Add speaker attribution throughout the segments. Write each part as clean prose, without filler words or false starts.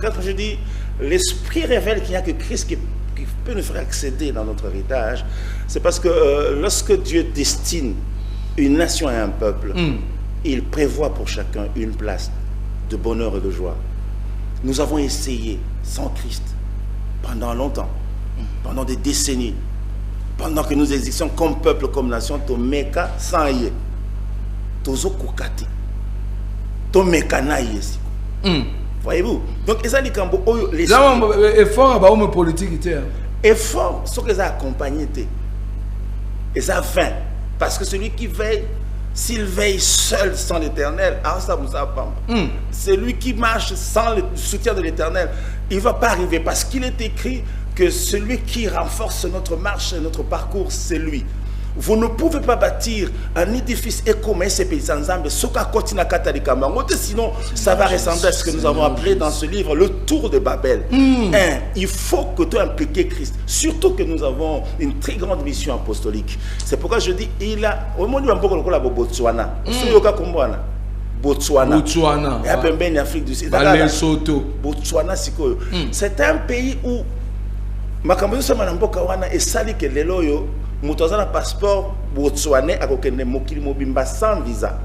Speaker 1: Quand je dis l'esprit révèle qu'il n'y a que Christ qui peut nous faire accéder dans notre héritage, c'est parce que lorsque Dieu destine une nation et un peuple, il prévoit pour chacun une place de bonheur et de joie. Nous avons essayé sans Christ pendant longtemps, pendant des décennies, pendant que nous existions comme peuple, comme nation, Tomeka sans yé, Tozo Kokati, Tomeka na yesi. Voyez-vous? Donc, ils ont dit que les
Speaker 2: efforts politique,
Speaker 1: efforts, ce qu'ils ont accompagné, ils ont vain. Parce que celui qui veille, s'il veille seul sans l'Éternel, celui qui marche sans le soutien de l'Éternel, il ne va pas arriver. Parce qu'il est écrit que celui qui renforce notre marche et notre parcours, c'est lui. Vous ne pouvez pas bâtir un édifice écomé, ces paysans zambes, sinon ça va ressembler à ce que nous avons appelé dans ce livre le tour de Babel. Il faut que tu impliques Christ, surtout que nous avons une très grande mission apostolique. C'est pourquoi je dis, il a au monde un peu comme le Botswana. Botswana. Et Afrique du Sud. Botswana, c'est un pays où Makambo Samana Mboka wana esali ke lelo yo mutozana passeport botswanais à kokende mokili mobimba sans visa.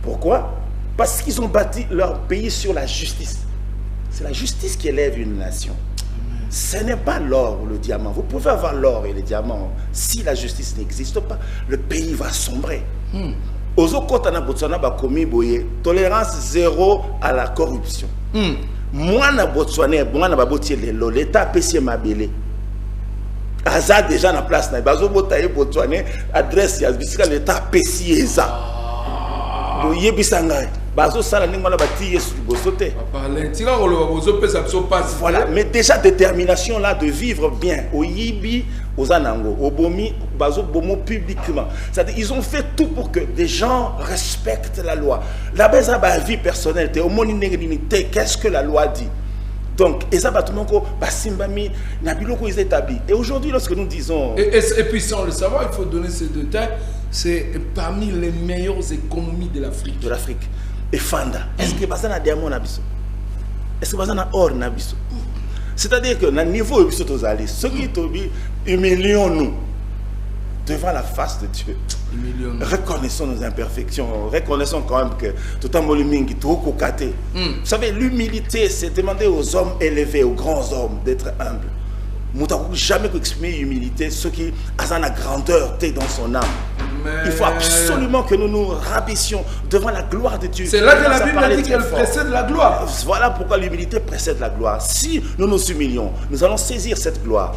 Speaker 1: Pourquoi? Parce qu'ils ont bâti leur pays sur la justice. C'est la justice qui élève une nation. Ce n'est pas l'or ou le diamant. Vous pouvez avoir l'or et le diamant. Si la justice n'existe pas, le pays va sombrer. Ozo kotana Botswana ba komi boye, tolérance zéro à la corruption. Moi na Botswana, moi na babotie lelo, l'État pesier mabele. Aza déjà na place na bazo botaye Botswana adresse ya bisika l'État pesier ça. Do yebisanga bazo sala ningo na bati yesu bosote. Voilà, mais déjà détermination là de vivre bien au yibi aux anango, au bomi, bazo bomo publiquement. C'est-à-dire ils ont fait tout pour que des gens respectent la loi. La base à la vie personnelle, qu'est-ce que la loi dit? Donc, et aujourd'hui, lorsque nous disons...
Speaker 2: Et puis sans le savoir, il faut donner ces détails, c'est parmi les meilleures économies de l'Afrique.
Speaker 1: De l'Afrique. Et Fanda, est-ce que ça a diamant nabiso? Est-ce que ça a or nabiso? C'est-à-dire que, dans le niveau où ceux qui humilions-nous devant la face de Dieu. Reconnaissons nos imperfections. Reconnaissons quand même que tout le monde est trop cocaté. Vous savez, l'humilité, c'est demander aux hommes élevés, aux grands hommes, d'être humbles. Nous n'avons jamais exprimer l'humilité, ce qui a la grandeur dans son âme. Il faut absolument que nous nous rabaissions devant la gloire de Dieu.
Speaker 2: C'est là que la Bible dit qu'elle précède la gloire.
Speaker 1: Voilà pourquoi l'humilité précède la gloire. Si nous nous humilions, nous allons saisir cette gloire.